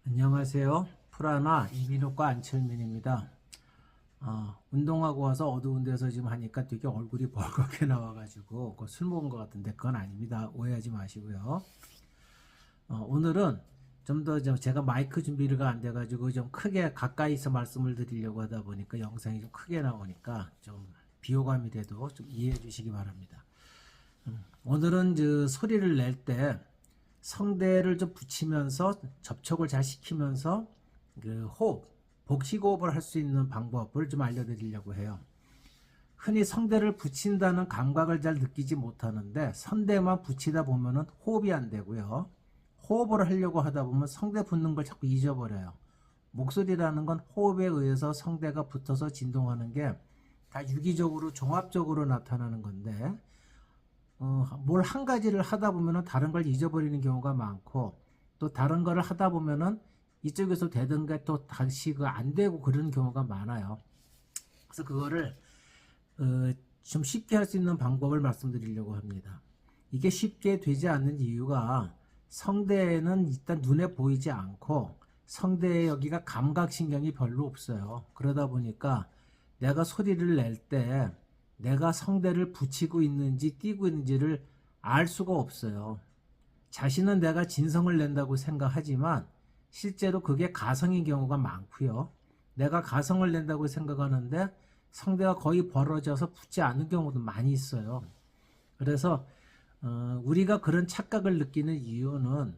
안녕하세요. 프라나 이비인후과 안철민입니다. 운동하고 와서 어두운 데서 지금 하니까 되게 얼굴이 벌겋게 나와가지고 술 먹은 것 같은데 그건 아닙니다. 오해하지 마시고요. 오늘은 좀 더 제가 마이크 준비가 안 돼가지고 좀 크게 가까이서 말씀을 드리려고 하다 보니까 영상이 좀 크게 나오니까 좀 비호감이 돼도 좀 이해해 주시기 바랍니다. 오늘은 소리를 낼 때 성대를 좀 붙이면서 접촉을 잘 시키면서 호흡, 복식호흡을 할 수 있는 방법을 좀 알려드리려고 해요. 흔히 성대를 붙인다는 감각을 잘 느끼지 못하는데 성대만 붙이다 보면은 호흡이 안 되고요. 호흡을 하려고 하다 보면 성대 붙는 걸 자꾸 잊어버려요. 목소리라는 건 호흡에 의해서 성대가 붙어서 진동하는 게 다 유기적으로 종합적으로 나타나는 건데 뭘 한 가지를 하다 보면은 다른 걸 잊어버리는 경우가 많고 또 다른 거를 하다 보면은 이쪽에서 되던 게 또 다시 안 되고 그런 경우가 많아요. 그래서 그거를 좀 쉽게 할 수 있는 방법을 말씀드리려고 합니다. 이게 쉽게 되지 않는 이유가 성대에는 일단 눈에 보이지 않고 성대의 여기가 감각신경이 별로 없어요. 그러다 보니까 내가 소리를 낼 때 내가 성대를 붙이고 있는지 띄고 있는지를 알 수가 없어요. 자신은 내가 진성을 낸다고 생각하지만 실제로 그게 가성인 경우가 많고요. 내가 가성을 낸다고 생각하는데 성대가 거의 벌어져서 붙지 않는 경우도 많이 있어요. 그래서 우리가 그런 착각을 느끼는 이유는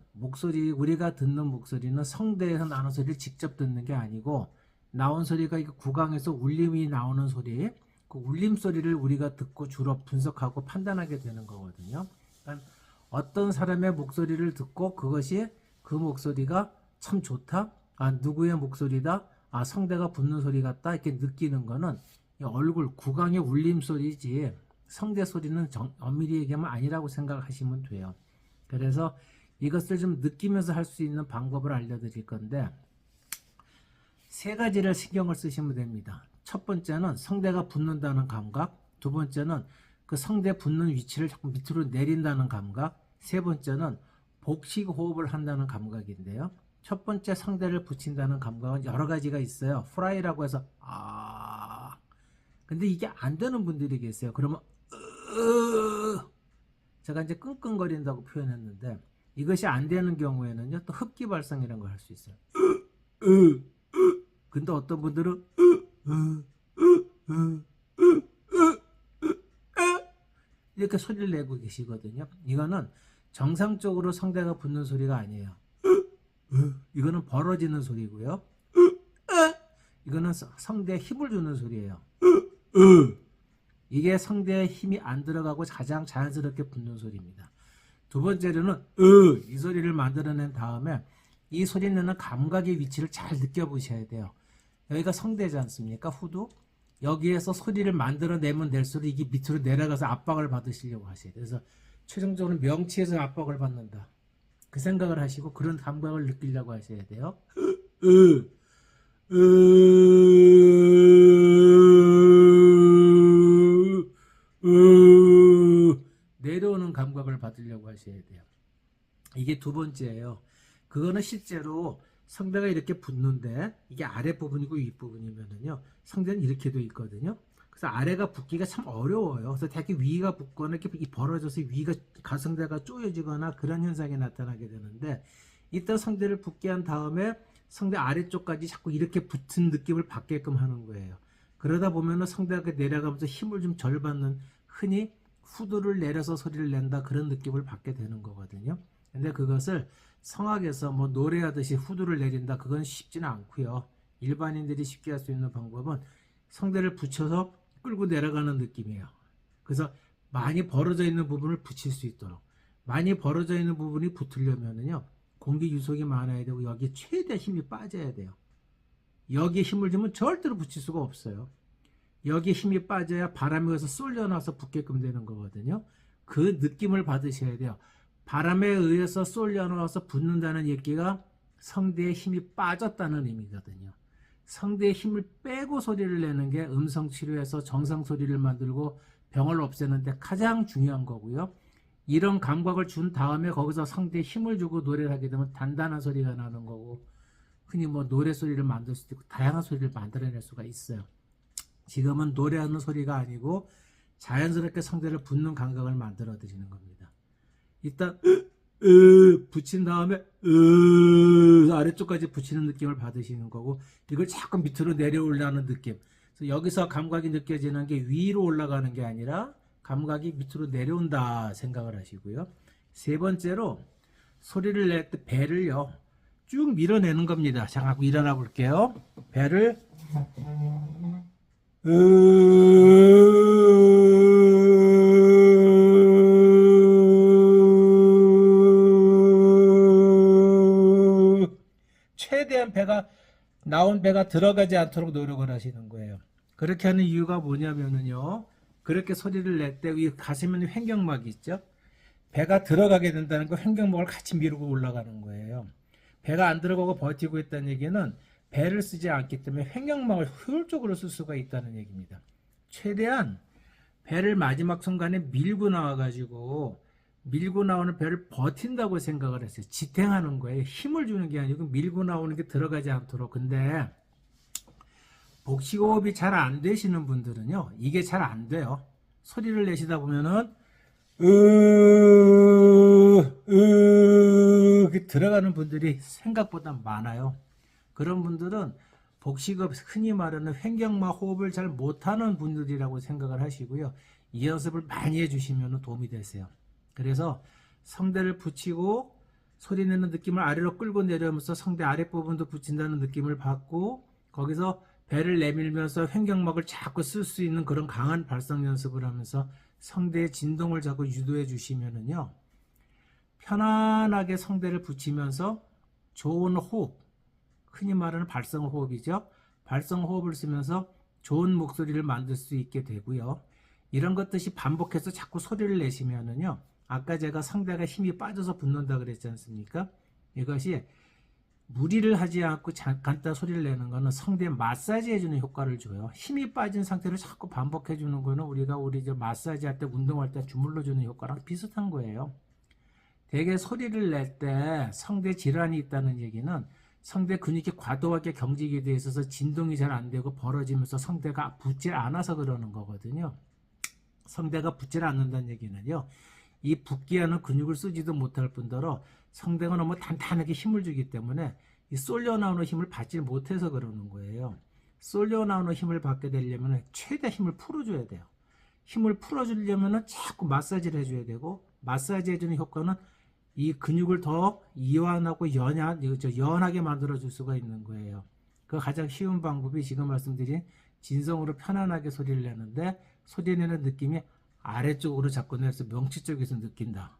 우리가 듣는 목소리는 성대에서 나오는 소리를 직접 듣는 게 아니고 나온 소리가 구강에서 울림이 나오는 소리, 그 울림 소리를 우리가 듣고 주로 분석하고 판단하게 되는 거거든요. 그러니까 어떤 사람의 목소리를 듣고 그것이 그 목소리가 참 좋다, 누구의 목소리다, 성대가 붙는 소리 같다 이렇게 느끼는 거는 얼굴 구강의 울림 소리지 성대 소리는 엄밀히 얘기하면 아니라고 생각하시면 돼요. 그래서 이것을 좀 느끼면서 할 수 있는 방법을 알려드릴 건데 세 가지를 신경을 쓰시면 됩니다. 첫 번째는 성대가 붙는다는 감각, 두 번째는 그 성대 붙는 위치를 자꾸 밑으로 내린다는 감각, 세 번째는 복식 호흡을 한다는 감각인데요. 첫 번째 성대를 붙인다는 감각은 여러 가지가 있어요. 프라이라고 해서 근데 이게 안 되는 분들이 계세요. 그러면 제가 이제 끙끙거린다고 표현했는데 이것이 안 되는 경우에는요 또 흡기 발성이라는 걸 할 수 있어요. 근데 어떤 분들은 이렇게 소리를 내고 계시거든요. 이거는 정상적으로 성대가 붙는 소리가 아니에요. 이거는 벌어지는 소리고요. 이거는 성대에 힘을 주는 소리예요. 이게 성대에 힘이 안 들어가고 가장 자연스럽게 붙는 소리입니다. 두 번째로는 이 소리를 만들어낸 다음에 이 소리 내는 감각의 위치를 잘 느껴보셔야 돼요. 여기가 성대지 않습니까? 후두. 여기에서 소리를 만들어내면 될수록 이게 밑으로 내려가서 압박을 받으시려고 하셔야 돼요. 그래서 최종적으로 명치에서 압박을 받는다. 그 생각을 하시고 그런 감각을 느끼려고 하셔야 돼요. 내려오는 감각을 받으려고 하셔야 돼요. 이게 두 번째예요. 그거는 실제로 성대가 이렇게 붙는데 이게 아랫부분이고 윗부분이면은요 성대는 이렇게 돼 있거든요. 그래서 아래가 붙기가 참 어려워요. 그래서 되게 위가 붙거나 이렇게 벌어져서 위가 가성대가 쪼여지거나 그런 현상이 나타나게 되는데 이때 성대를 붙게 한 다음에 성대 아래쪽까지 자꾸 이렇게 붙은 느낌을 받게끔 하는 거예요. 그러다 보면은 성대가 내려가면서 힘을 좀 덜 받는 흔히 후두를 내려서 소리를 낸다 그런 느낌을 받게 되는 거거든요. 근데 그것을 성악에서 뭐 노래하듯이 후두를 내린다 그건 쉽지는 않고요. 일반인들이 쉽게 할 수 있는 방법은 성대를 붙여서 끌고 내려가는 느낌이에요. 그래서 많이 벌어져 있는 부분을 붙일 수 있도록 많이 벌어져 있는 부분이 붙으려면은요 공기 유속이 많아야 되고 여기 최대 힘이 빠져야 돼요. 여기에 힘을 주면 절대로 붙일 수가 없어요. 여기에 힘이 빠져야 바람이 와서 쏠려나서 붙게끔 되는 거거든요. 그 느낌을 받으셔야 돼요. 바람에 의해서 쏠려나와서 붙는다는 얘기가 성대에 힘이 빠졌다는 의미거든요. 성대에 힘을 빼고 소리를 내는 게 음성치료에서 정상 소리를 만들고 병을 없애는데 가장 중요한 거고요. 이런 감각을 준 다음에 거기서 성대에 힘을 주고 노래를 하게 되면 단단한 소리가 나는 거고 흔히 뭐 노래소리를 만들 수도 있고 다양한 소리를 만들어낼 수가 있어요. 지금은 노래하는 소리가 아니고 자연스럽게 성대를 붓는 감각을 만들어 드리는 겁니다. 일단 붙인 다음에 아래쪽까지 붙이는 느낌을 받으시는 거고, 이걸 자꾸 밑으로 내려올라는 느낌. 그래서 여기서 감각이 느껴지는 게 위로 올라가는 게 아니라 감각이 밑으로 내려온다 생각을 하시고요. 세 번째로 소리를 낼 때 배를요 쭉 밀어내는 겁니다. 자, 갖고 일어나 볼게요. 배를 최대한 배가 나온 배가 들어가지 않도록 노력을 하시는 거예요. 그렇게 하는 이유가 뭐냐면은요, 그렇게 소리를 낼 때 위 가슴에는 횡격막이 있죠. 배가 들어가게 된다는 거, 횡격막을 같이 밀고 올라가는 거예요. 배가 안 들어가고 버티고 있다는 얘기는 배를 쓰지 않기 때문에 횡격막을 효율적으로 쓸 수가 있다는 얘기입니다. 최대한 배를 마지막 순간에 밀고 나와가지고, 밀고 나오는 배를 버틴다고 생각을 했어요. 지탱하는 거예요. 힘을 주는 게 아니고 밀고 나오는 게 들어가지 않도록. 근데 복식호흡이 잘 안 되시는 분들은요, 이게 잘 안 돼요. 소리를 내시다 보면은 들어가는 분들이 생각보다 많아요. 그런 분들은 복식호흡, 흔히 말하는 횡격막 호흡을 잘 못하는 분들이라고 생각을 하시고요. 이 연습을 많이 해주시면 도움이 되세요. 그래서 성대를 붙이고 소리내는 느낌을 아래로 끌고 내려오면서 성대 아랫부분도 붙인다는 느낌을 받고, 거기서 배를 내밀면서 횡격막을 자꾸 쓸 수 있는 그런 강한 발성 연습을 하면서 성대의 진동을 자꾸 유도해 주시면은요, 편안하게 성대를 붙이면서 좋은 호흡, 흔히 말하는 발성 호흡이죠. 발성 호흡을 쓰면서 좋은 목소리를 만들 수 있게 되고요. 이런 것듯이 반복해서 자꾸 소리를 내시면은요, 아까 제가 성대가 힘이 빠져서 붙는다 그랬지 않습니까? 이것이 무리를 하지 않고 간단 소리를 내는 거는 성대 마사지 해주는 효과를 줘요. 힘이 빠진 상태를 자꾸 반복해 주는 거는 우리 마사지 할 때, 운동할 때 주물러 주는 효과랑 비슷한 거예요. 대개 소리를 낼 때 성대 질환이 있다는 얘기는 성대 근육이 과도하게 경직이 되어 있어서 진동이 잘 안 되고 벌어지면서 성대가 붙질 않아서 그러는 거거든요. 성대가 붙질 않는다는 얘기는요, 이 붙게 하는 근육을 쓰지도 못할 뿐더러 성대가 너무 단단하게 힘을 주기 때문에 이 쏠려 나오는 힘을 받지 못해서 그러는 거예요. 쏠려 나오는 힘을 받게 되려면 최대 힘을 풀어줘야 돼요. 힘을 풀어주려면 자꾸 마사지를 해줘야 되고, 마사지 해주는 효과는 이 근육을 더 이완하고 연하게 만들어줄 수가 있는 거예요. 그 가장 쉬운 방법이 지금 말씀드린 진성으로 편안하게 소리를 내는데, 소리 내는 느낌이 아래쪽으로 자꾸 내서 명치 쪽에서 느낀다.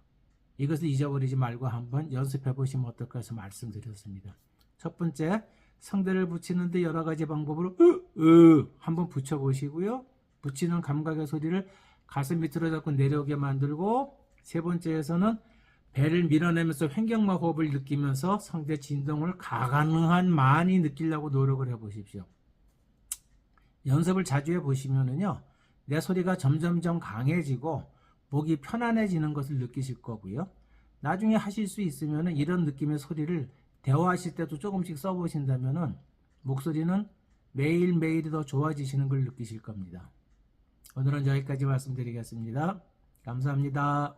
이것을 잊어버리지 말고 한번 연습해 보시면 어떨까 해서 말씀드렸습니다. 첫 번째, 성대를 붙이는데 여러 가지 방법으로 한번 붙여 보시고요. 붙이는 감각의 소리를 가슴 밑으로 자꾸 내려오게 만들고, 세 번째에서는 배를 밀어내면서 횡격막 호흡을 느끼면서 성대 진동을 가능한 많이 느끼려고 노력을 해 보십시오. 연습을 자주 해 보시면은요, 내 소리가 점점점 강해지고 목이 편안해지는 것을 느끼실 거고요. 나중에 하실 수 있으면 이런 느낌의 소리를 대화하실 때도 조금씩 써보신다면 목소리는 매일매일이 더 좋아지시는 걸 느끼실 겁니다. 오늘은 여기까지 말씀드리겠습니다. 감사합니다.